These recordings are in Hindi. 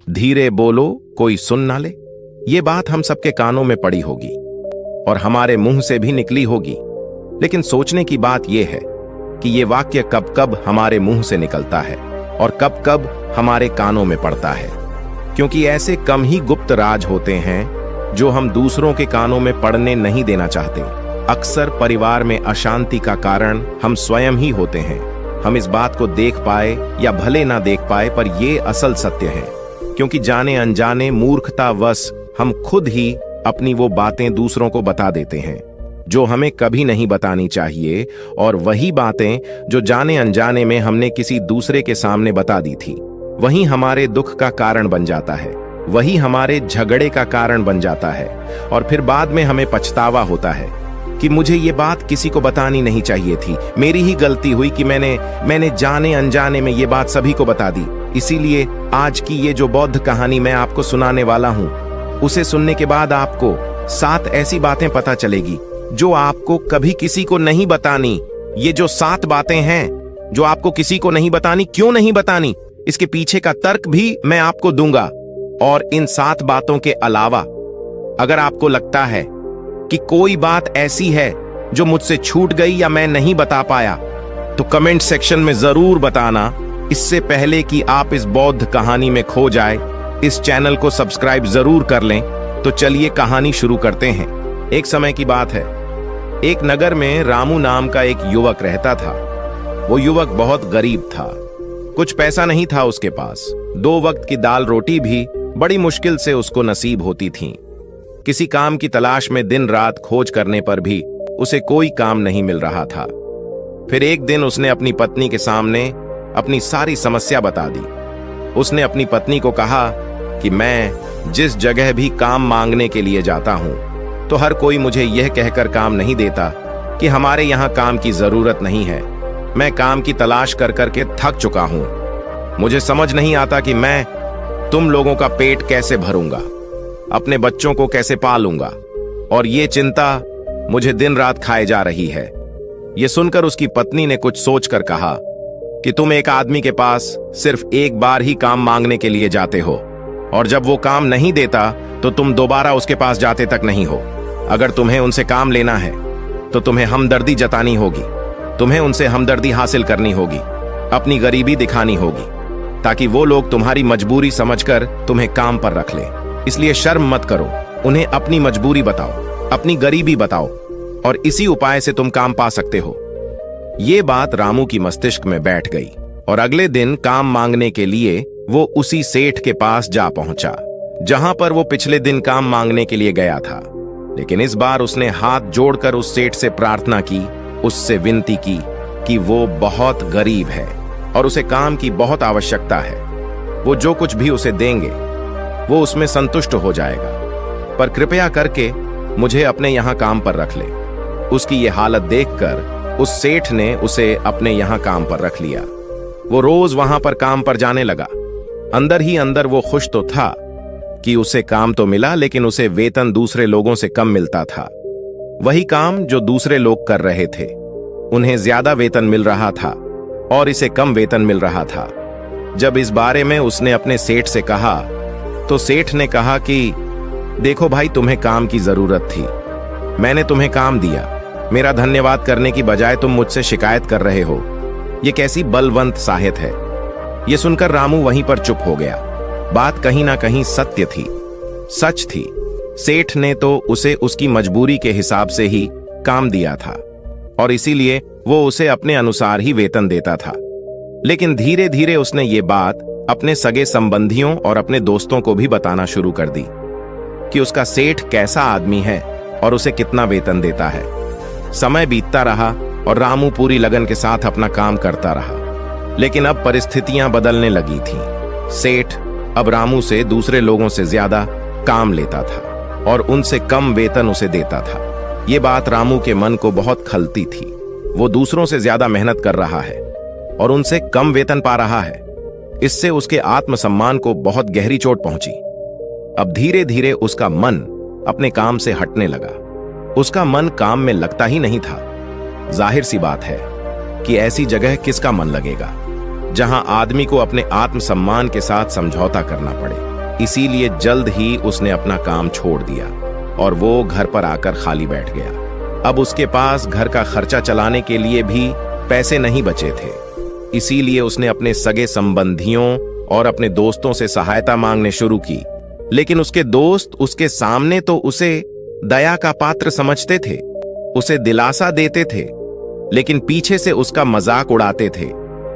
धीरे बोलो, कोई सुन ना ले। ये बात हम सबके कानों में पड़ी होगी और हमारे मुंह से भी निकली होगी, लेकिन सोचने की बात यह है कि ये वाक्य कब कब हमारे मुंह से निकलता है और कब कब हमारे कानों में पड़ता है, क्योंकि ऐसे कम ही गुप्त राज होते हैं जो हम दूसरों के कानों में पड़ने नहीं देना चाहते। अक्सर परिवार में अशांति का कारण हम स्वयं ही होते हैं। हम इस बात को देख पाए या भले ना देख पाए, पर यह असल सत्य है, क्योंकि जाने अनजाने मूर्खतावश हम खुद ही अपनी वो बातें दूसरों को बता देते हैं जो हमें कभी नहीं बतानी चाहिए, और वही बातें जो जाने अनजाने में हमने किसी दूसरे के सामने बता दी थी, वही हमारे दुख का कारण बन जाता है, वही हमारे झगड़े का कारण बन जाता है। और फिर बाद में हमें पछतावा होता है कि मुझे ये बात किसी को बतानी नहीं चाहिए थी, मेरी ही गलती हुई कि मैंने जाने अनजाने में ये बात सभी को बता दी। इसीलिए आज की ये जो बौद्ध कहानी मैं आपको सुनाने वाला हूं, उसे सुनने के बाद आपको 7 ऐसी बातें पता चलेगी जो आपको कभी किसी को नहीं बतानी। ये जो 7 बातें हैं जो आपको किसी को नहीं बतानी, क्यों नहीं बतानी, इसके पीछे का तर्क भी मैं आपको दूंगा। और इन 7 बातों के अलावा अगर आपको लगता है कि कोई बात ऐसी है जो मुझसे छूट गई या मैं नहीं बता पाया, तो कमेंट सेक्शन में जरूर बताना। इससे पहले कि आप इस बौद्ध कहानी में खो जाए, इस चैनल को सब्सक्राइब जरूर कर लें। तो चलिए कहानी शुरू करते हैं। एक समय की बात है, एक नगर में रामू नाम का एक युवक रहता था। वो युवक बहुत गरीब था, कुछ पैसा नहीं था उसके पास। 2 वक्त की दाल रोटी भी बड़ी मुश्किल से उसको नसीब होती थी। किसी काम की तलाश में दिन रात खोज करने पर भी उसे कोई काम नहीं मिल रहा था। फिर एक दिन उसने अपनी पत्नी के सामने अपनी सारी समस्या बता दी। उसने अपनी पत्नी को कहा कि मैं जिस जगह भी काम मांगने के लिए जाता हूं, तो हर कोई मुझे यह कहकर काम नहीं देता कि हमारे यहां काम की जरूरत नहीं है। मैं काम की तलाश कर करके थक चुका हूं। मुझे समझ नहीं आता कि मैं तुम लोगों का पेट कैसे भरूंगा, अपने बच्चों को कैसे पालूंगा, और ये चिंता मुझे दिन रात खाए जा रही है। यह सुनकर उसकी पत्नी ने कुछ सोचकर कहा कि तुम एक आदमी के पास सिर्फ एक बार ही काम मांगने के लिए जाते हो, और जब वो काम नहीं देता तो तुम दोबारा उसके पास जाते तक नहीं हो। अगर तुम्हें उनसे काम लेना है तो तुम्हें हमदर्दी जतानी होगी, तुम्हें उनसे हमदर्दी हासिल करनी होगी, अपनी गरीबी दिखानी होगी, ताकि वो लोग तुम्हारी मजबूरी समझकर तुम्हें काम पर रख ले। इसलिए शर्म मत करो, उन्हें अपनी मजबूरी बताओ, अपनी गरीबी बताओ, और इसी उपाय से तुम काम पा सकते हो। ये बात रामू की मस्तिष्क में बैठ गई, और अगले दिन काम मांगने के लिए वो उसी सेठ के पास जा पहुंचा जहां पर वो पिछले दिन काम मांगने के लिए गया था। लेकिन इस बार उसने हाथ जोड़कर उस सेठ से प्रार्थना की, उससे विनती की कि वो बहुत गरीब है और उसे काम की बहुत आवश्यकता है। वो जो कुछ भी उसे देंगे वो उसमें संतुष्ट हो जाएगा, पर कृपया करके मुझे अपने यहां काम पर रख ले। उसकी ये हालत देखकर उस सेठ ने उसे अपने यहां काम पर रख लिया। वो रोज वहां पर काम पर जाने लगा। अंदर ही अंदर वो खुश तो था कि उसे काम तो मिला, लेकिन उसे वेतन दूसरे लोगों से कम मिलता था। वही काम जो दूसरे लोग कर रहे थे, उन्हें ज्यादा वेतन मिल रहा था और इसे कम वेतन मिल रहा था। जब इस बारे में उसने अपने सेठ से कहा, तो सेठ ने कहा कि देखो भाई, तुम्हें काम की जरूरत थी, मैंने तुम्हें काम दिया। मेरा धन्यवाद करने की बजाय तुम मुझसे शिकायत कर रहे हो। यह कैसी बलवंत साहत है। यह सुनकर रामू वहीं पर चुप हो गया। बात कहीं ना कहीं सत्य थी, सच थी। सेठ ने तो उसे उसकी मजबूरी के हिसाब से ही काम दिया था, और इसीलिए वो उसे अपने अनुसार ही वेतन देता था। लेकिन धीरे धीरे उसने ये बात अपने सगे संबंधियों और अपने दोस्तों को भी बताना शुरू कर दी कि उसका सेठ कैसा आदमी है और उसे कितना वेतन देता है। समय बीतता रहा और रामू पूरी लगन के साथ अपना काम करता रहा, लेकिन अब परिस्थितियां बदलने लगी थीं। सेठ अब रामू से दूसरे लोगों से ज्यादा काम लेता था और उनसे कम वेतन उसे देता था। ये बात रामू के मन को बहुत खलती थी। वो दूसरों से ज्यादा मेहनत कर रहा है और उनसे कम वेतन पा रहा है। इससे उसके आत्मसम्मान को बहुत गहरी चोट पहुंची। अब धीरे धीरे उसका मन अपने काम से हटने लगा। उसका मन काम में लगता ही नहीं था। जाहिर सी बात है कि ऐसी जगह किसका मन लगेगा जहां आदमी को अपने आत्मसम्मान के साथ समझौता करना पड़े। इसीलिए जल्द ही उसने अपना काम छोड़ दिया और वो घर पर आकर खाली बैठ गया। अब उसके पास घर का खर्चा चलाने के लिए भी पैसे नहीं बचे थे। इसीलिए उसने अपने सगे संबंधियों और अपने दोस्तों से सहायता मांगने शुरू की। लेकिन उसके दोस्त उसके सामने तो उसे दया का पात्र समझते थे, उसे दिलासा देते थे, लेकिन पीछे से उसका मजाक उड़ाते थे।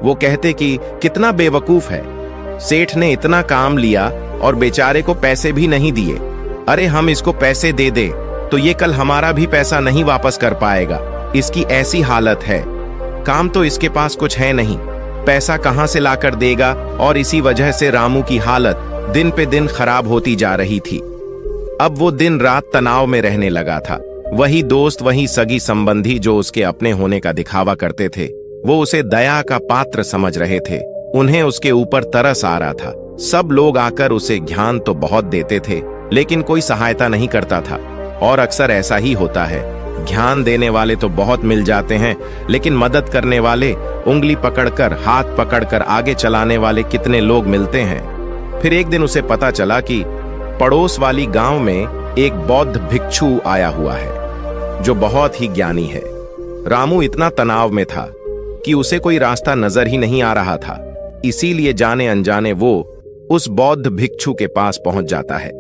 वो कहते कि कितना बेवकूफ है, सेठ ने इतना काम लिया और बेचारे को पैसे भी नहीं दिए। अरे हम इसको पैसे दे दे तो ये कल हमारा भी पैसा नहीं वापस कर पाएगा, इसकी ऐसी हालत है, काम तो इसके पास कुछ है नहीं, पैसा कहां से लाकर देगा। और इसी वजह से रामू की हालत दिन पे दिन खराब होती जा रही थी। अब वो दिन रात तनाव में रहने लगा था। वही दोस्त, वही सगी संबंधी जो उसके अपने होने का दिखावा करते थे, वो उसे दया का पात्र समझ रहे थे। उन्हें उसके ऊपर तरस आ रहा था। सब लोग आकर उसे ज्ञान तो बहुत देते थे, लेकिन कोई सहायता नहीं करता था। और अक्सर ऐसा ही होता है, ज्ञान देने वाले तो बहुत मिल जाते हैं, लेकिन मदद करने वाले, उंगली पकड़कर, हाथ पकड़कर आगे चलाने वाले कितने लोग मिलते हैं। फिर एक दिन उसे पता चला कि पड़ोस वाली गांव में एक बौद्ध भिक्षु आया हुआ है जो बहुत ही ज्ञानी है। रामू इतना तनाव में था कि उसे कोई रास्ता नजर ही नहीं आ रहा था। इसीलिए जाने अनजाने वो उस बौद्ध भिक्षु के पास पहुंच जाता है।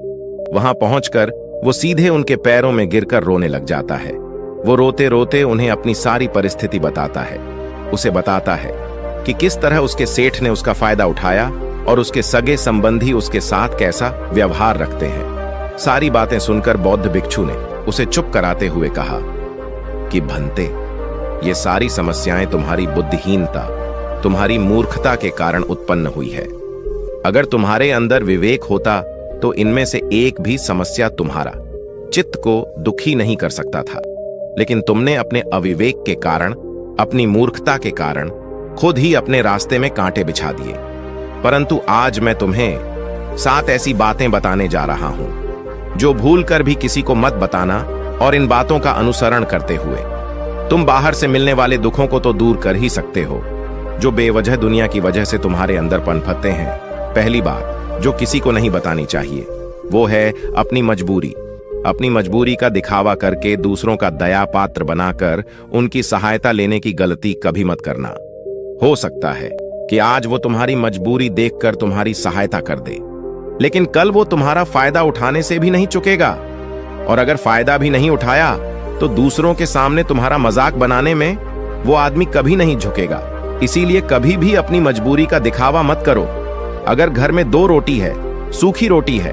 वहां पहुंचकर वो सीधे उनके पैरों में गिरकर रोने लग जाता है। वो रोते रोते उन्हें अपनी सारी परिस्थिति बताता है। उसे बताता है कि किस तरह उसके सेठ ने उसका फायदा उठाया और उसके सगे संबंधी उसके साथ कैसा व्यवहार रखते हैं। सारी बातें सुनकर बौद्ध भिक्षु ने उसे चुप कराते हुए कहा कि भंते, ये सारी समस्याएं तुम्हारी बुद्धिहीनता, तुम्हारी मूर्खता के कारण उत्पन्न हुई है। अगर तुम्हारे अंदर विवेक होता तो इनमें से एक भी समस्या तुम्हारा चित्त को दुखी नहीं कर सकता था। लेकिन तुमने अपने अविवेक के कारण, अपनी मूर्खता के कारण खुद ही अपने रास्ते में कांटे बिछा दिए। परंतु आज मैं तुम्हें 7 ऐसी बातें बताने जा रहा हूं जो भूल कर भी किसी को मत बताना, और इन बातों का अनुसरण करते हुए तुम बाहर से मिलने वाले दुखों को तो दूर कर ही सकते हो जो बेवजह दुनिया की वजह से तुम्हारे अंदर पनपते हैं। पहली बात जो किसी को नहीं बतानी चाहिए वो है अपनी मजबूरी। अपनी मजबूरी का दिखावा करके दूसरों का दया पात्र बनाकर उनकी सहायता लेने की गलती कभी मत करना। हो सकता है कि आज वो तुम्हारी मजबूरी देखकर तुम्हारी सहायता कर दे, लेकिन कल वो तुम्हारा फायदा उठाने से भी नहीं चुकेगा। और अगर फायदा भी नहीं उठाया तो दूसरों के सामने तुम्हारा मजाक बनाने में वो आदमी कभी नहीं झुकेगा। इसीलिए कभी भी अपनी मजबूरी का दिखावा मत करो। अगर घर में 2 रोटी है, सूखी रोटी है,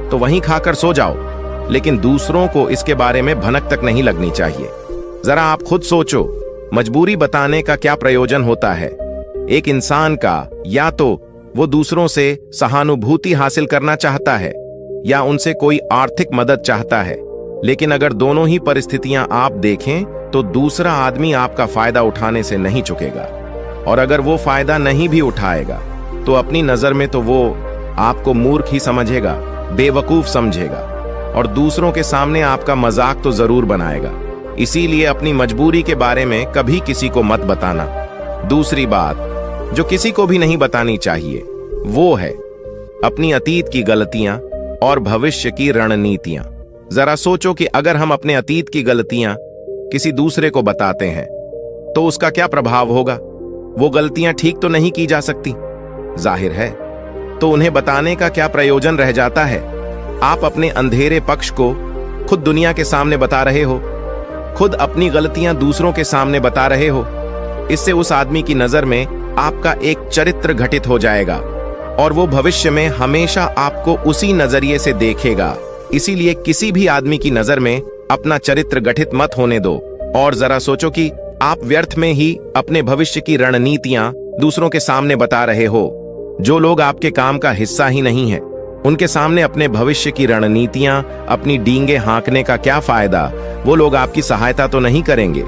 तो वहीं खाकर सो जाओ, लेकिन दूसरों को इसके बारे में भनक तक नहीं लगनी चाहिए। जरा आप खुद सोचो, मजबूरी बताने का क्या प्रयोजन होता है एक इंसान का? या तो वो दूसरों से सहानुभूति हासिल करना चाहता है या उनसे कोई आर्थिक मदद चाहता है। लेकिन अगर दोनों ही परिस्थितियां आप देखें तो दूसरा आदमी आपका फायदा उठाने से नहीं चुकेगा, और अगर वो फायदा नहीं भी उठाएगा तो अपनी नजर में तो वो आपको मूर्ख ही समझेगा, बेवकूफ समझेगा, और दूसरों के सामने आपका मजाक तो जरूर बनाएगा। इसीलिए अपनी मजबूरी के बारे में कभी किसी को मत बताना। दूसरी बात जो किसी को भी नहीं बतानी चाहिए वो है अपनी अतीत की गलतियां और भविष्य की रणनीतियां। जरा सोचो कि अगर हम अपने अतीत की गलतियां किसी दूसरे को बताते हैं तो उसका क्या प्रभाव होगा? वो गलतियां ठीक तो नहीं की जा सकती, जाहिर है, तो उन्हें बताने का क्या प्रयोजन रह जाता है? आप अपने अंधेरे पक्ष को खुद दुनिया के सामने बता रहे हो, खुद अपनी गलतियां दूसरों के सामने बता रहे हो। इससे उस आदमी की नजर में आपका एक चरित्र घटित हो जाएगा और वो भविष्य में हमेशा आपको उसी नजरिए से देखेगा। इसीलिए किसी भी आदमी की नजर में अपना चरित्र गठित मत होने दो। और जरा सोचो कि आप व्यर्थ में ही अपने भविष्य की रणनीतियां दूसरों के सामने बता रहे हो। जो लोग आपके काम का हिस्सा ही नहीं है, उनके सामने अपने भविष्य की रणनीतियां, अपनी डींगे हाँकने का क्या फायदा? वो लोग आपकी सहायता तो नहीं करेंगे,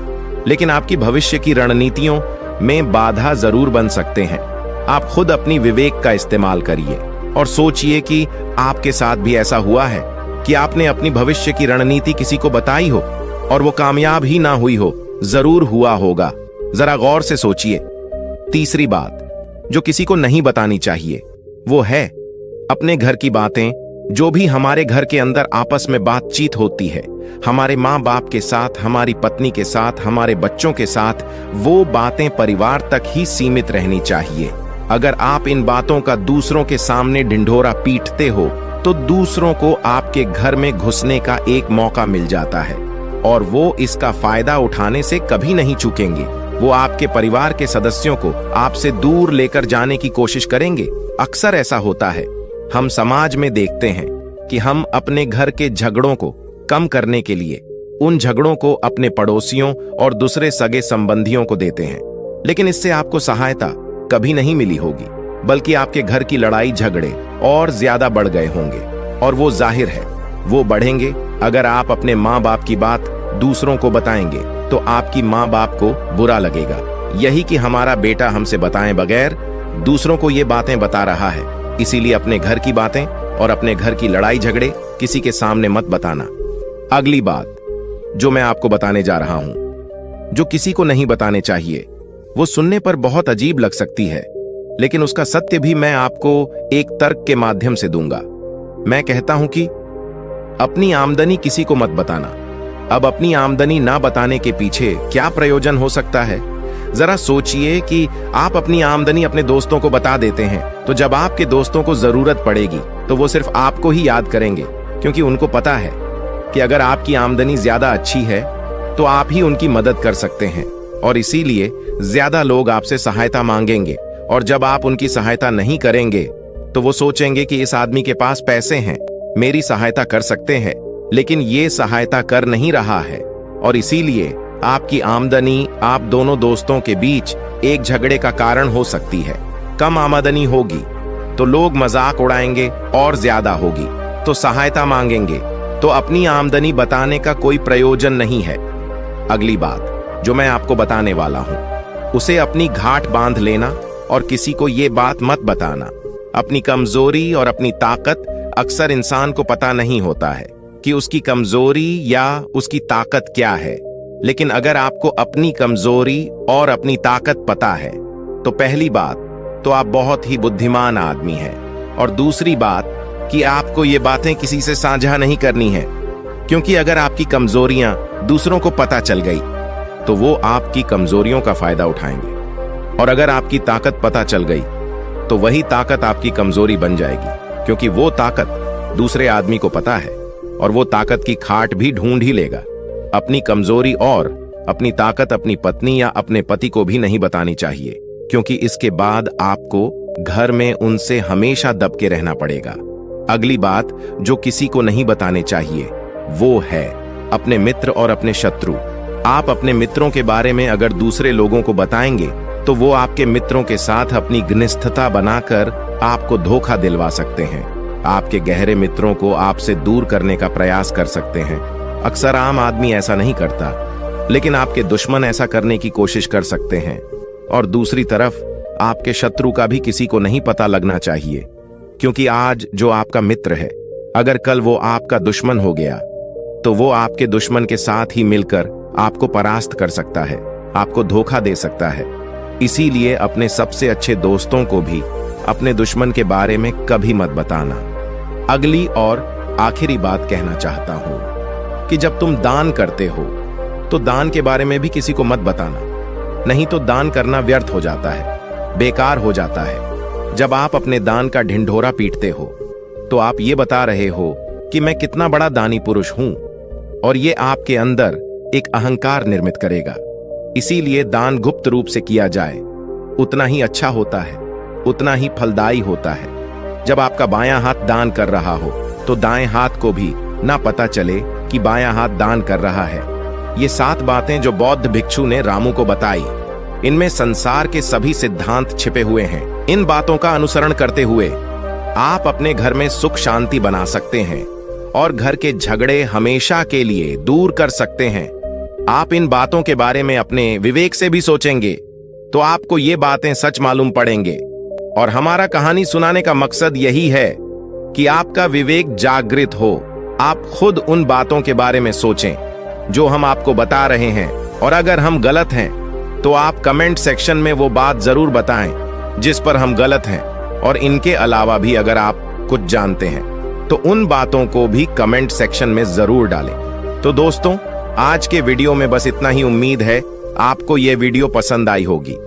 लेकिन आपकी भविष्य की रणनीतियों में बाधा जरूर बन सकते हैं। आप खुद अपनी विवेक का इस्तेमाल करिए और सोचिए कि आपके साथ भी ऐसा हुआ है कि आपने अपनी भविष्य की रणनीति किसी को बताई हो और वो कामयाब ही ना हुई हो। जरूर हुआ होगा, जरा गौर से सोचिए। तीसरी बात जो किसी को नहीं बतानी चाहिए वो है अपने घर की बातें, जो भी हमारे घर के अंदर आपस में बातचीत होती है, हमारे माँ बाप के साथ, हमारी पत्नी के साथ, हमारे बच्चों के साथ, वो बातें परिवार तक ही सीमित रहनी चाहिए। अगर आप इन बातों का दूसरों के सामने ढिंढोरा पीटते हो तो दूसरों को आपके घर में घुसने का एक मौका मिल जाता है और वो इसका फायदा उठाने से कभी नहीं चूकेंगे। वो आपके परिवार के सदस्यों को आपसे दूर लेकर जाने की कोशिश करेंगे। अक्सर ऐसा होता है, हम समाज में देखते हैं कि हम अपने घर के झगड़ों को कम करने के लिए उन झगड़ों को अपने पड़ोसियों और दूसरे सगे संबंधियों को देते हैं, लेकिन इससे आपको सहायता कभी नहीं मिली होगी, बल्कि आपके घर की लड़ाई झगड़े और ज्यादा बढ़ गए होंगे। और वो जाहिर है, वो बढ़ेंगे अगर आप अपने माँ बाप की बात दूसरों को बताएंगे तो आपकी माँ बाप को बुरा लगेगा। यही कि हमारा बेटा हमसे बताए बगैर दूसरों को ये बातें बता रहा है, इसीलिए अपने घर की बातें और अपने घर की लड़ाई झगड़े किसी के सामने मत बताना। अगली बात जो मैं आपको बताने जा रहा हूं, जो किसी को नहीं बताने चाहिए, वो सुनने पर बहुत अजीब लग सकती है, लेकिन उसका सत्य भी मैं आपको एक तर्क के माध्यम से दूंगा। मैं कहता हूं कि अपनी आमदनी किसी को मत बताना। अब अपनी आमदनी ना बताने के पीछे क्या प्रयोजन हो सकता है? जरा सोचिए कि आप अपनी आमदनी अपने दोस्तों को बता देते हैं, तो जब आपके दोस्तों को जरूरत पड़ेगी तो वो सिर्फ आपको ही याद करेंगे, क्योंकि उनको पता है कि अगर आपकी आमदनी ज्यादा अच्छी है तो आप ही उनकी मदद कर सकते हैं, और इसीलिए ज्यादा लोग आपसे सहायता मांगेंगे। और जब आप उनकी सहायता नहीं करेंगे तो वो सोचेंगे कि इस आदमी के पास पैसे हैं, मेरी सहायता कर सकते हैं, लेकिन ये सहायता कर नहीं रहा है, और इसीलिए आपकी आमदनी आप दोनों दोस्तों के बीच एक झगड़े का कारण हो सकती है। कम आमदनी होगी तो लोग मजाक उड़ाएंगे, और ज्यादा होगी तो सहायता मांगेंगे, तो अपनी आमदनी बताने का कोई प्रयोजन नहीं है। अगली बात जो मैं आपको बताने वाला हूं, उसे अपनी घाट बांध लेना और किसी को ये बात मत बताना। अपनी कमजोरी और अपनी ताकत अक्सर इंसान को पता नहीं होता है कि उसकी कमजोरी या उसकी ताकत क्या है, लेकिन अगर आपको अपनी कमजोरी और अपनी ताकत पता है तो पहली बात तो आप बहुत ही बुद्धिमान आदमी हैं, और दूसरी बात कि आपको ये बातें किसी से साझा नहीं करनी है, क्योंकि अगर आपकी कमजोरियां दूसरों को पता चल गई तो वो आपकी कमजोरियों का फायदा उठाएंगे, और अगर आपकी ताकत पता चल गई तो वही ताकत आपकी कमजोरी बन जाएगी, क्योंकि वो ताकत दूसरे आदमी को पता है और वो ताकत की खाट भी ढूंढ ही लेगा। अपनी कमजोरी और अपनी ताकत अपनी पत्नी या अपने पति को भी नहीं बतानी चाहिए, क्योंकि इसके बाद आपको घर में उनसे हमेशा दब के रहना पड़ेगा। अगली बात जो किसी को नहीं बताने चाहिए वो है अपने मित्र और अपने शत्रु। आप अपने मित्रों के बारे में अगर दूसरे लोगों को बताएंगे तो वो आपके मित्रों के साथ अपनी घनिष्ठता बनाकर आपको धोखा दिलवा सकते हैं, आपके गहरे मित्रों को आपसे दूर करने का प्रयास कर सकते हैं। अक्सर आम आदमी ऐसा नहीं करता, लेकिन आपके दुश्मन ऐसा करने की कोशिश कर सकते हैं। और दूसरी तरफ आपके शत्रु का भी किसी को नहीं पता लगना चाहिए, क्योंकि आज जो आपका मित्र है, अगर कल वो आपका दुश्मन हो गया तो वो आपके दुश्मन के साथ ही मिलकर आपको परास्त कर सकता है, आपको धोखा दे सकता है। इसीलिए अपने सबसे अच्छे दोस्तों को भी अपने दुश्मन के बारे में कभी मत बताना। अगली और आखिरी बात कहना चाहता हूं कि जब तुम दान करते हो तो दान के बारे में भी किसी को मत बताना, नहीं तो दान करना व्यर्थ हो जाता है, बेकार हो जाता है। जब आप अपने दान का ढिंढोरा पीटते हो तो आप ये बता रहे हो कि मैं कितना बड़ा दानी पुरुष हूं, और ये आपके अंदर एक अहंकार निर्मित करेगा। इसीलिए दान गुप्त रूप से किया जाए उतना ही अच्छा होता है, उतना ही फलदायी होता है। जब आपका बायां हाथ दान कर रहा हो तो दाएं हाथ को भी ना पता चले कि बायां हाथ दान कर रहा है। ये 7 बातें जो बौद्ध भिक्षु ने रामू को बताई, इनमें संसार के सभी सिद्धांत छिपे हुए हैं। इन बातों का अनुसरण करते हुए आप अपने घर में सुख शांति बना सकते हैं और घर के झगड़े हमेशा के लिए दूर कर सकते हैं। आप इन बातों के बारे में अपने विवेक से भी सोचेंगे तो आपको ये बातें सच मालूम पड़ेंगे। और हमारा कहानी सुनाने का मकसद यही है कि आपका विवेक जागृत हो, आप खुद उन बातों के बारे में सोचें जो हम आपको बता रहे हैं, और अगर हम गलत हैं तो आप कमेंट सेक्शन में वो बात जरूर बताएं जिस पर हम गलत हैं। और इनके अलावा भी अगर आप कुछ जानते हैं तो उन बातों को भी कमेंट सेक्शन में जरूर डालें। तो दोस्तों, आज के वीडियो में बस इतना ही। उम्मीद है आपको यह वीडियो पसंद आई होगी।